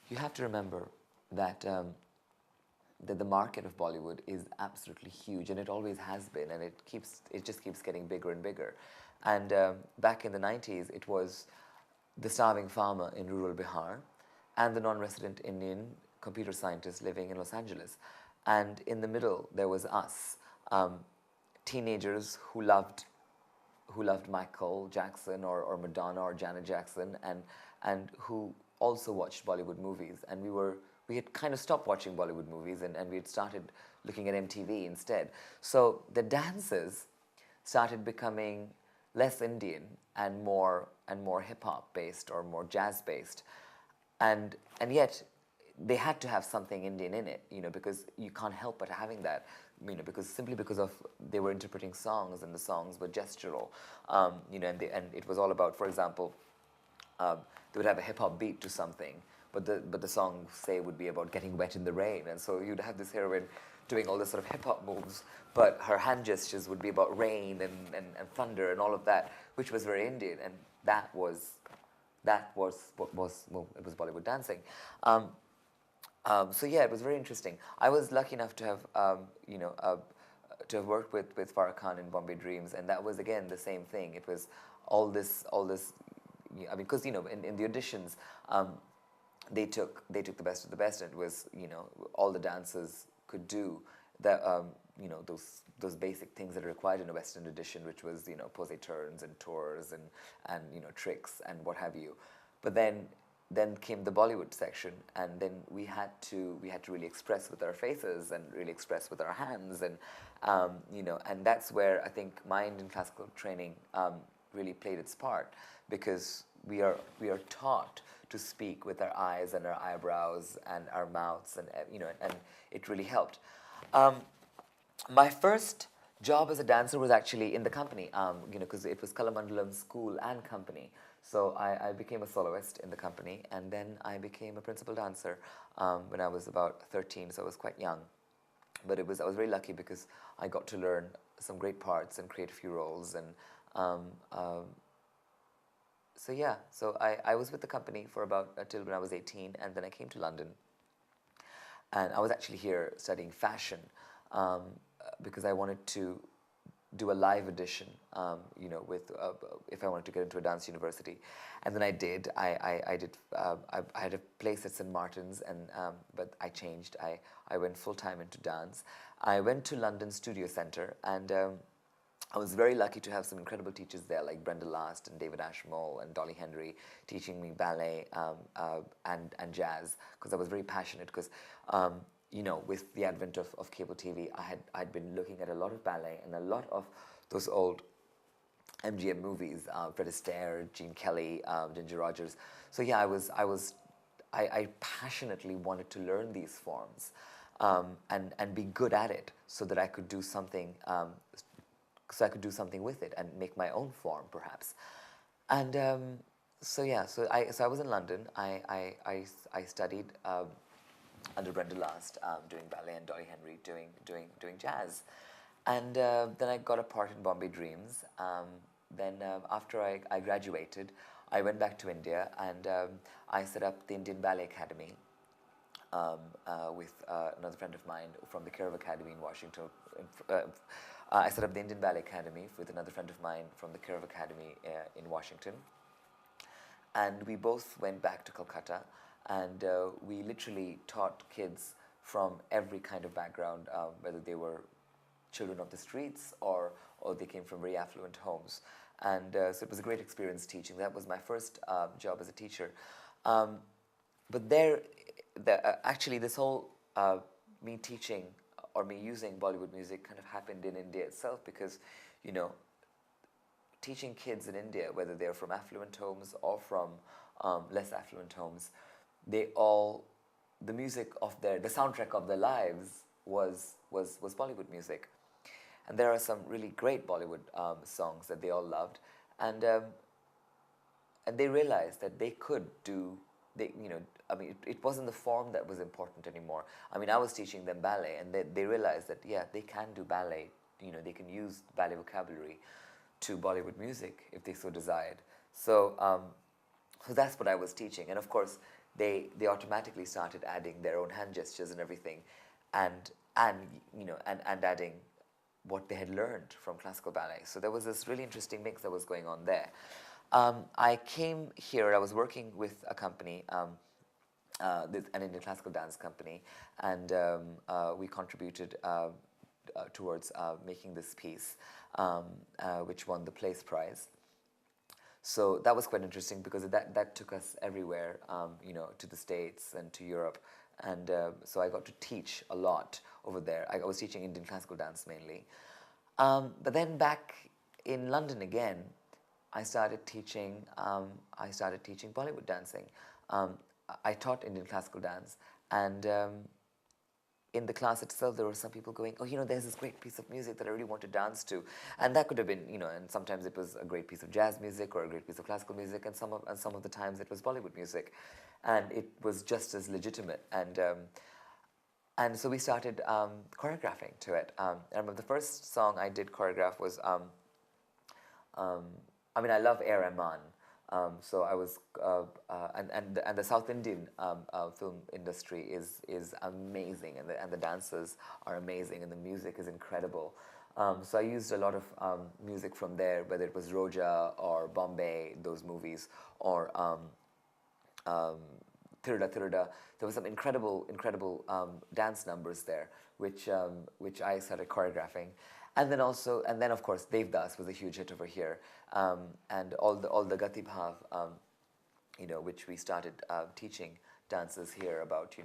you have to remember that that the market of Bollywood is absolutely huge, and it always has been, and it just keeps getting bigger and bigger. And back in the 90s, it was the starving farmer in rural Bihar and the non-resident Indian computer scientist living in Los Angeles. And in the middle, there was us, teenagers who loved Michael Jackson or Madonna or Janet Jackson, and who also watched Bollywood movies. And we had kind of stopped watching Bollywood movies, and we had started looking at MTV instead. So the dances started becoming less Indian and more hip hop based or more jazz based, and yet they had to have something Indian in it, because you can't help but having that, because simply because of they were interpreting songs and the songs were gestural, and it was all about, for example, they would have a hip hop beat to something, but the song say would be about getting wet in the rain, and so you'd have this heroine doing all this sort of hip hop moves, but her hand gestures would be about rain and thunder and all of that, which was very Indian, and that was what was, well, it was Bollywood dancing. So yeah, it was very interesting. I was lucky enough to have to have worked with Farah Khan in Bombay Dreams, and that was again the same thing. It was all this. I mean, because in the auditions, they took the best of the best, and it was all the dancers could do that. Those basic things that are required in a Western audition, which was pose turns and tours and tricks and what have you. But then came the Bollywood section, and then we had to really express with our faces and really express with our hands, and and that's where I think my Indian classical training really played its part, because we are taught to speak with our eyes and our eyebrows and our mouths, and and it really helped. My first job as a dancer was actually in the company, because it was Kalamandalam School and Company. So I became a soloist in the company, and then I became a principal dancer when I was about 13, so I was quite young. But I was very lucky because I got to learn some great parts and create a few roles, and so yeah, so I was with the company for about till when I was 18, and then I came to London, and I was actually here studying fashion, because I wanted to do a live audition, with if I wanted to get into a dance university, and then I did. I did. I had a place at St. Martin's, and but I changed. I went full time into dance. I went to London Studio Centre, and I was very lucky to have some incredible teachers there, like Brenda Last and David Ashmole and Dolly Henry, teaching me ballet and jazz, because I was very passionate. Because with the advent of cable TV, I'd been looking at a lot of ballet and a lot of those old MGM movies, Fred Astaire, Gene Kelly, Ginger Rogers. So yeah, I passionately wanted to learn these forms, and be good at it, so that I could do something. So I could do something with it and make my own form, perhaps. And so yeah, so I was in London. I studied under Brenda Last, doing ballet, and Dolly Henry doing jazz, and then I got a part in Bombay Dreams. Then after I graduated, I went back to India, and I set up the Indian Ballet Academy with another friend of mine from the Kirav Academy in Washington. I set up the Indian Ballet Academy with another friend of mine from the Kirav Academy in Washington. And we both went back to Calcutta, and we literally taught kids from every kind of background, whether they were children of the streets or they came from very affluent homes. And so it was a great experience teaching. That was my first job as a teacher. But actually, this whole me teaching or me using Bollywood music kind of happened in India itself, because, teaching kids in India, whether they're from affluent homes or from less affluent homes, the music of the soundtrack of their lives was Bollywood music. And there are some really great Bollywood songs that they all loved, and they realized that they could do, it wasn't the form that was important anymore. I mean, I was teaching them ballet, and they realized that, yeah, they can do ballet, they can use ballet vocabulary to Bollywood music if they so desired. So, so that's what I was teaching. And of course, they automatically started adding their own hand gestures and everything, and and and adding what they had learned from classical ballet. So there was this really interesting mix that was going on there. I came here. I was working with a company, an Indian classical dance company, and we contributed towards making this piece, which won the Place Prize. So that was quite interesting because that took us everywhere, to the States and to Europe. And so I got to teach a lot over there. I was teaching Indian classical dance mainly. But then back in London again, I started teaching. I started teaching Bollywood dancing. I taught Indian classical dance, and in the class itself, there were some people going, "Oh, there's this great piece of music that I really want to dance to," and that could have been, and sometimes it was a great piece of jazz music or a great piece of classical music, and some of the times it was Bollywood music, and it was just as legitimate. And so we started choreographing to it. I remember the first song I did choreograph was, I love A. Rahman. So I was, and the South Indian film industry is amazing, and the dancers are amazing, and the music is incredible. So I used a lot of music from there, whether it was Roja or Bombay, those movies, or Tirda Tirda. There were some incredible dance numbers there, which I started choreographing. And then of course Devdas was a huge hit over here, and all the Gati Bhav, which we started teaching dancers here about.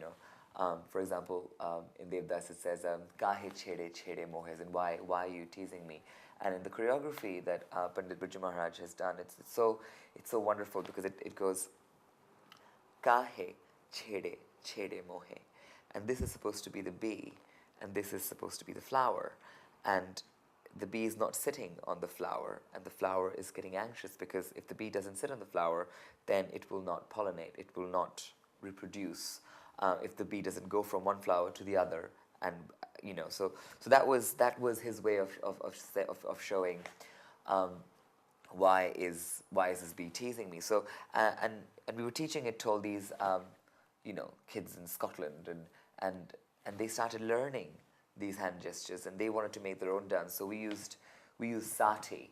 For example, in Devdas it says "Kahe chede chede mohe," and why are you teasing me? And in the choreography that Pandit Birju Maharaj has done, it's so wonderful because it goes "Kahe chede chede mohe," and this is supposed to be the bee, and this is supposed to be the flower. And the bee is not sitting on the flower, and the flower is getting anxious because if the bee doesn't sit on the flower, then it will not pollinate, it will not reproduce. If the bee doesn't go from one flower to the other, and so that was his way of showing why is this bee teasing me. So and we were teaching it to all these kids in Scotland, and they started learning these hand gestures, and they wanted to make their own dance. So we used sati,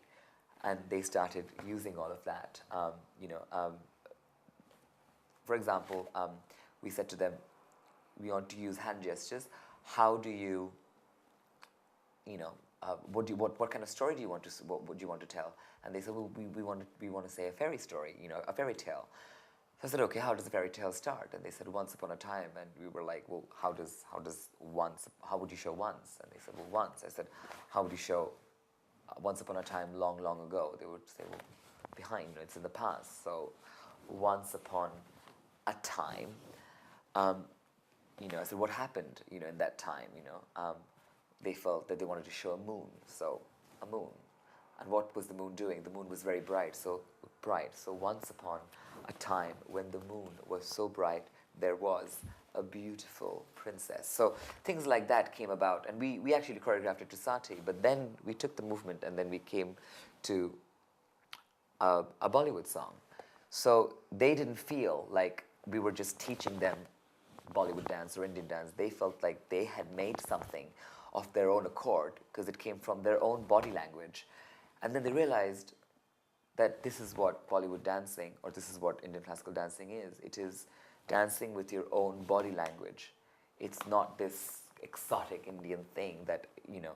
and they started using all of that. For example, we said to them, we want to use hand gestures. How do you, what kind of story do you want to what would you want to tell? And they said, well, we want to say a fairy story, a fairy tale. So I said, okay, how does a fairy tale start? And they said, once upon a time. And we were like, well, how would you show once? And they said, well, once. I said, how would you show once upon a time, long, long ago? They would say, well, behind, it's in the past. So once upon a time, I said, what happened, in that time, they felt that they wanted to show a moon. So a moon. And what was the moon doing? The moon was very bright. So once upon a time when the moon was so bright, there was a beautiful princess. So things like that came about, and we actually choreographed it to Sati, but then we took the movement and then we came to a Bollywood song. So they didn't feel like we were just teaching them Bollywood dance or Indian dance. They felt like they had made something of their own accord because it came from their own body language. And then they realized that this is what Bollywood dancing, or this is what Indian classical dancing is. It is dancing with your own body language. It's not this exotic Indian thing that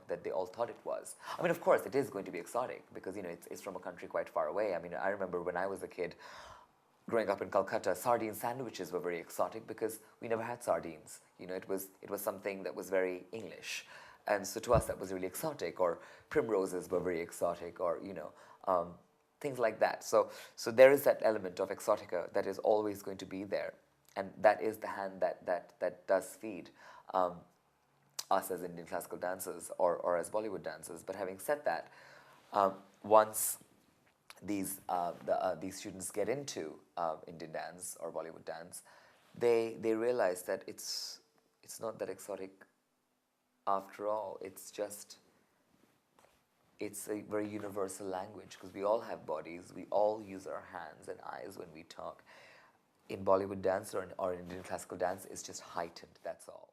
that they all thought it was. I mean, of course, it is going to be exotic because it's from a country quite far away. I mean, I remember when I was a kid, growing up in Calcutta, sardine sandwiches were very exotic because we never had sardines. It was something that was very English, and so to us that was really exotic. Or primroses were very exotic, or things like that. So there is that element of exotica that is always going to be there, and that is the hand that does feed us as Indian classical dancers or as Bollywood dancers. But having said that, once these students get into Indian dance or Bollywood dance, they realize that it's not that exotic after all. It's a very universal language because we all have bodies, we all use our hands and eyes when we talk. in Bollywood dance or in Indian classical dance is just heightened, that's all.